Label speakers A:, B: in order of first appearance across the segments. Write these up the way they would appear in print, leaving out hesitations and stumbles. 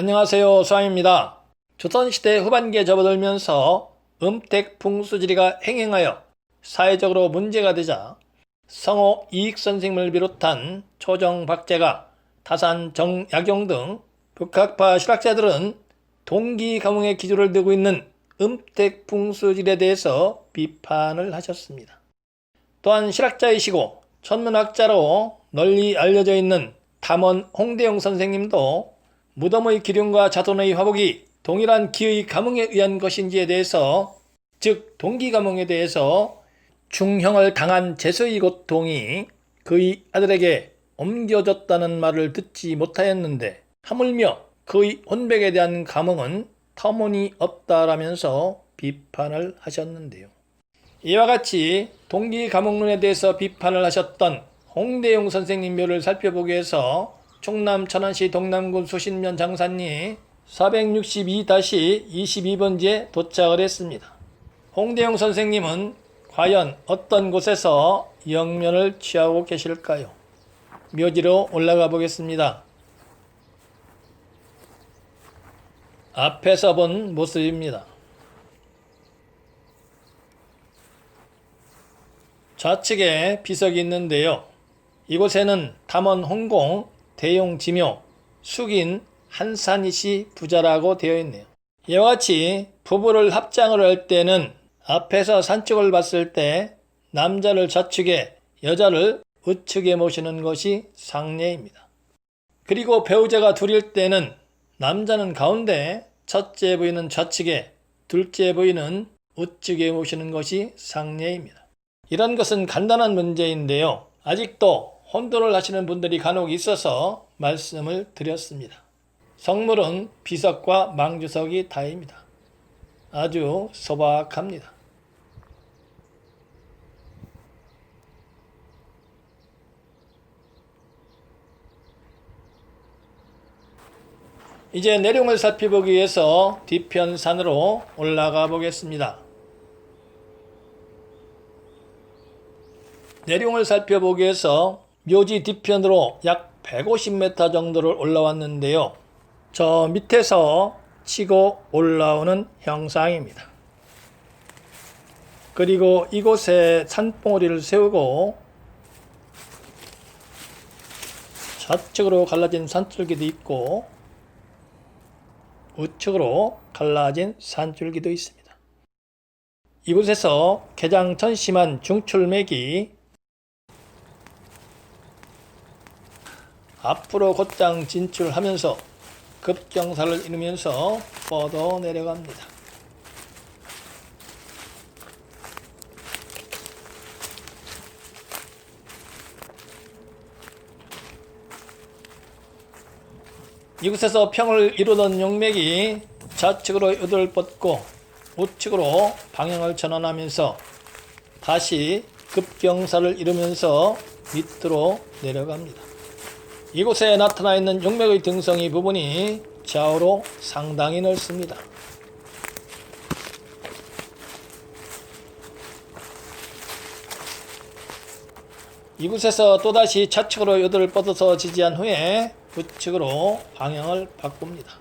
A: 안녕하세요. 수아입니다. 조선시대 후반기에 접어들면서 음택풍수지리가 행행하여 사회적으로 문제가 되자 성호 이익선생님을 비롯한 초정박제가 타산 정약용 등 북학파 실학자들은 동기가몽의 기조를 두고 있는 음택풍수지리에 대해서 비판을 하셨습니다. 또한 실학자이시고 천문학자로 널리 알려져 있는 탐원 홍대용 선생님도 무덤의 기륭과 자손의 화복이 동일한 기의 가몽에 의한 것인지에 대해서, 즉 동기가몽에 대해서 중형을 당한 제서의 고통이 그의 아들에게 옮겨졌다는 말을 듣지 못하였는데 하물며 그의 혼백에 대한 가몽은 터무니없다라면서 비판을 하셨는데요. 이와 같이 동기가몽론에 대해서 비판을 하셨던 홍대용 선생님 묘를 살펴보기 위해서 충남 천안시 동남군 수신면 장산리 462-22번지에 도착을 했습니다. 홍대용 선생님은 과연 어떤 곳에서 영면을 취하고 계실까요? 묘지로 올라가 보겠습니다. 앞에서 본 모습입니다. 좌측에 비석이 있는데요. 이곳에는 탐원 홍공, 대용지묘, 숙인 한산이시 부자라고 되어 있네요. 이와 같이 부부를 합장을 할 때는 앞에서 산쪽을 봤을 때 남자를 좌측에 여자를 우측에 모시는 것이 상례입니다. 그리고 배우자가 둘일 때는 남자는 가운데, 첫째 부인은 좌측에, 둘째 부인은 우측에 모시는 것이 상례입니다. 이런 것은 간단한 문제인데요. 아직도 혼돈을 하시는 분들이 간혹 있어서 말씀을 드렸습니다. 성물은 비석과 망주석이 다입니다. 아주 소박합니다. 이제 내룡을 살펴보기 위해서 뒤편산으로 올라가 보겠습니다. 내룡을 살펴보기 위해서 묘지 뒤편으로 약 150m 정도를 올라왔는데요. 저 밑에서 치고 올라오는 형상입니다. 그리고 이곳에 산봉우리를 세우고 좌측으로 갈라진 산줄기도 있고 우측으로 갈라진 산줄기도 있습니다. 이곳에서 개장천심한 중출맥이 앞으로 곧장 진출하면서 급경사를 이루면서 뻗어 내려갑니다. 이곳에서 평을 이루던 용맥이 좌측으로 요도를 뻗고 우측으로 방향을 전환하면서 다시 급경사를 이루면서 밑으로 내려갑니다. 이곳에 나타나 있는 용맥의 등성이 부분이 좌우로 상당히 넓습니다. 이곳에서 또다시 좌측으로 요도를 뻗어서 지지한 후에 우측으로 방향을 바꿉니다.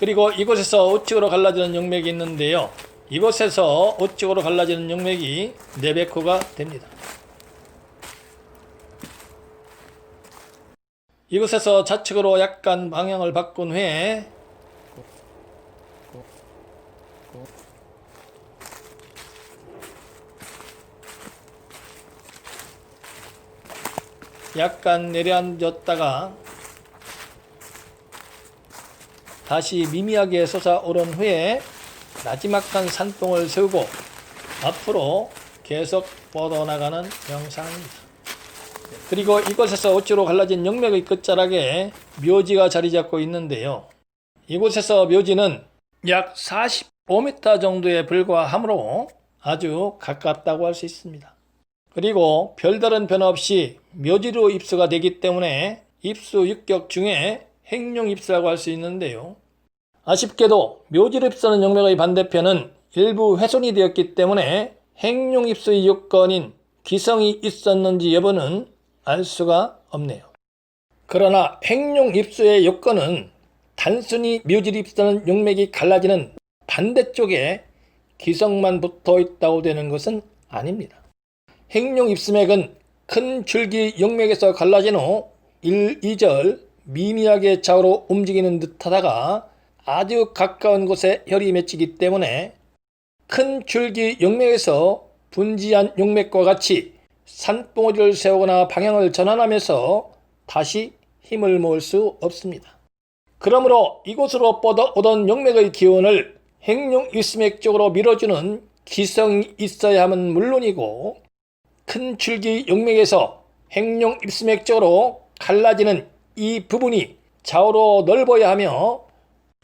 A: 그리고 이곳에서 우측으로 갈라지는 용맥이 있는데요. 이곳에서 우측으로 갈라지는 용맥이 네베코가 됩니다. 이곳에서 좌측으로 약간 방향을 바꾼 후에 약간 내려앉았다가 다시 미미하게 솟아오른 후에 나지막한 산봉을 세우고 앞으로 계속 뻗어나가는 형상입니다. 그리고 이곳에서 우측으로 갈라진 용맥의 끝자락에 묘지가 자리잡고 있는데요. 이곳에서 묘지는 약 45m 정도에 불과하므로 아주 가깝다고 할 수 있습니다. 그리고 별다른 변화 없이 묘지로 입수가 되기 때문에 입수 육격 중에 행룡 입수라고 할 수 있는데요. 아쉽게도 묘지로 입수하는 용맥의 반대편은 일부 훼손이 되었기 때문에 행룡입수의 요건인 기성이 있었는지 여부는 알 수가 없네요. 그러나 행룡입수의 요건은 단순히 묘질입수는 용맥이 갈라지는 반대쪽에 기성만 붙어 있다고 되는 것은 아닙니다. 행룡입수맥은 큰 줄기 용맥에서 갈라진 후 1, 2절 미미하게 좌우로 움직이는 듯하다가 아주 가까운 곳에 혈이 맺히기 때문에 큰 줄기 용맥에서 분지한 용맥과 같이 산봉우리를 세우거나 방향을 전환하면서 다시 힘을 모을 수 없습니다. 그러므로 이곳으로 뻗어오던 용맥의 기운을 행룡입수맥 쪽으로 밀어주는 기성이 있어야 함은 물론이고, 큰 줄기 용맥에서 행룡입수맥 쪽으로 갈라지는 이 부분이 좌우로 넓어야 하며,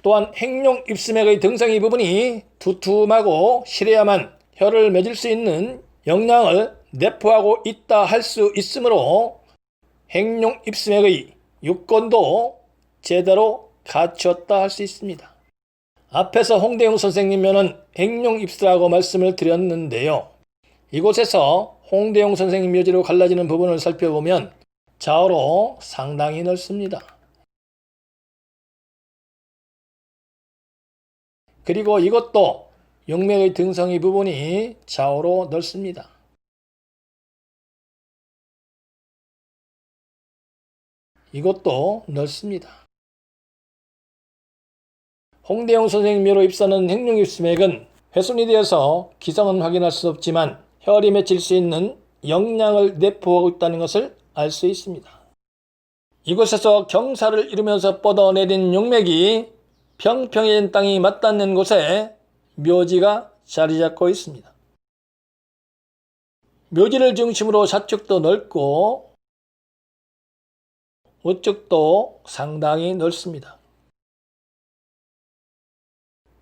A: 또한 행룡입수맥의 등성이 부분이 두툼하고 실해야만 혈을 맺을 수 있는 영양을 내포하고 있다 할 수 있으므로 행룡입수맥의 요건도 제대로 갖추었다 할 수 있습니다. 앞에서 홍대웅 선생님면은 행룡입수라고 말씀을 드렸는데요. 이곳에서 홍대웅 선생님 묘지로 갈라지는 부분을 살펴보면 좌우로 상당히 넓습니다. 그리고 이것도 용맥의 등성이 부분이 좌우로 넓습니다. 이것도 넓습니다. 홍대웅 선생님 묘로 입사는 행룡입수맥은 훼손이 되어서 기성은 확인할 수 없지만 혈이 맺힐 수 있는 영양을 내포하고 있다는 것을 알 수 있습니다. 이곳에서 경사를 이루면서 뻗어내린 용맥이 평평해진 땅이 맞닿는 곳에 묘지가 자리 잡고 있습니다. 묘지를 중심으로 좌측도 넓고 우측도 상당히 넓습니다.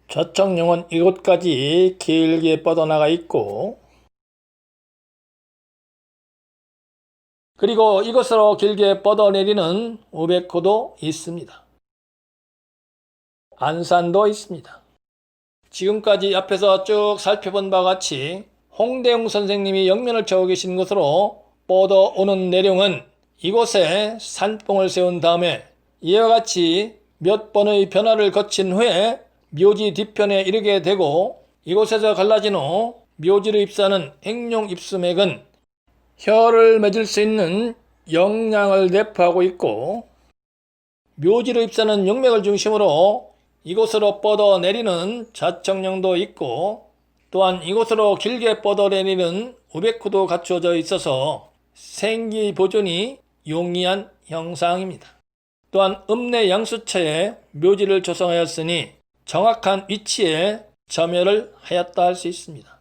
A: 좌측령은 이곳까지 길게 뻗어나가 있고, 그리고 이곳으로 길게 뻗어내리는 우백호도 있습니다. 안산도 있습니다. 지금까지 앞에서 쭉 살펴본 바와 같이 홍대웅 선생님이 영면을 쳐고 계신 곳으로 뻗어오는 내룡은 이곳에 산봉을 세운 다음에 이와 같이 몇 번의 변화를 거친 후에 묘지 뒤편에 이르게 되고, 이곳에서 갈라진 후 묘지를 입수하는 행룡입수맥은 혈을 맺을 수 있는 영양을 내포하고 있고, 묘지를 입수하는 용맥을 중심으로 이곳으로 뻗어내리는 좌측령도 있고, 또한 이곳으로 길게 뻗어내리는 우백호도 갖추어져 있어서 생기 보존이 용이한 형상입니다. 또한 읍내 양수처에 묘지를 조성하였으니 정확한 위치에 점혈을 하였다 할 수 있습니다.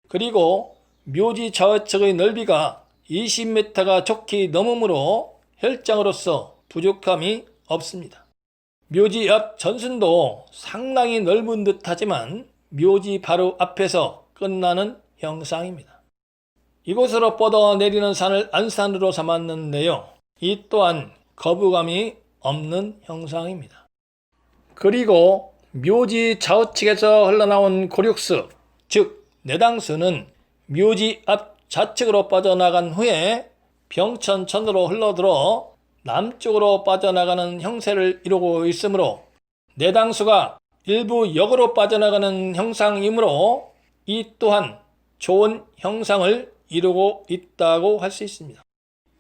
A: 그리고 묘지 좌우측의 넓이가 20m가 좋게 넘으므로 혈장으로서 부족함이 없습니다. 묘지 앞 전순도 상당히 넓은 듯 하지만 묘지 바로 앞에서 끝나는 형상입니다. 이곳으로 뻗어내리는 산을 안산으로 삼았는데요. 이 또한 거부감이 없는 형상입니다. 그리고 묘지 좌우측에서 흘러나온 고륙수, 즉 내당수는 묘지 앞 좌측으로 빠져나간 후에 병천천으로 흘러들어 남쪽으로 빠져나가는 형세를 이루고 있으므로 내당수가 일부 역으로 빠져나가는 형상이므로 이 또한 좋은 형상을 이루고 있다고 할 수 있습니다.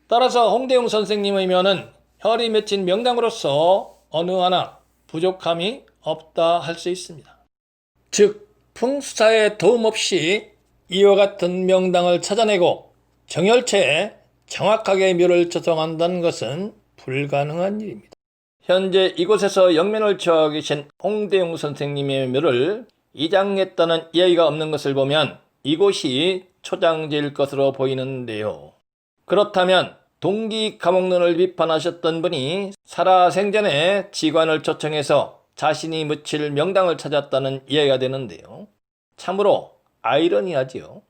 A: 따라서 홍대웅 선생님의 묘는 혈이 맺힌 명당으로서 어느 하나 부족함이 없다 할 수 있습니다. 즉 풍수사의 도움 없이 이와 같은 명당을 찾아내고 정열체에 정확하게 묘를 조성한다는 것은 불가능한 일입니다. 현재 이곳에서 영면을 처하고 계신 홍대웅 선생님의 묘를 이장했다는 이야기가 없는 것을 보면 이곳이 초장지일 것으로 보이는데요. 그렇다면 동기 감옥론을 비판하셨던 분이 살아생전에 지관을 초청해서 자신이 묻힐 명당을 찾았다는 이야기가 되는데요. 참으로 아이러니하지요.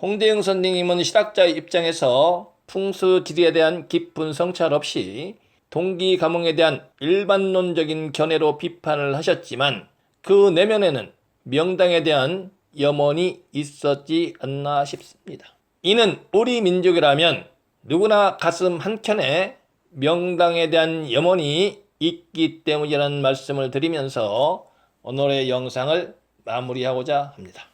A: 홍대웅 선생님은 실학자의 입장에서 풍수지리에 대한 깊은 성찰 없이 동기 감옥에 대한 일반론적인 견해로 비판을 하셨지만 그 내면에는 명당에 대한 염원이 있었지 않나 싶습니다. 이는 우리 민족이라면 누구나 가슴 한켠에 명당에 대한 염원이 있기 때문이라는 말씀을 드리면서 오늘의 영상을 마무리하고자 합니다.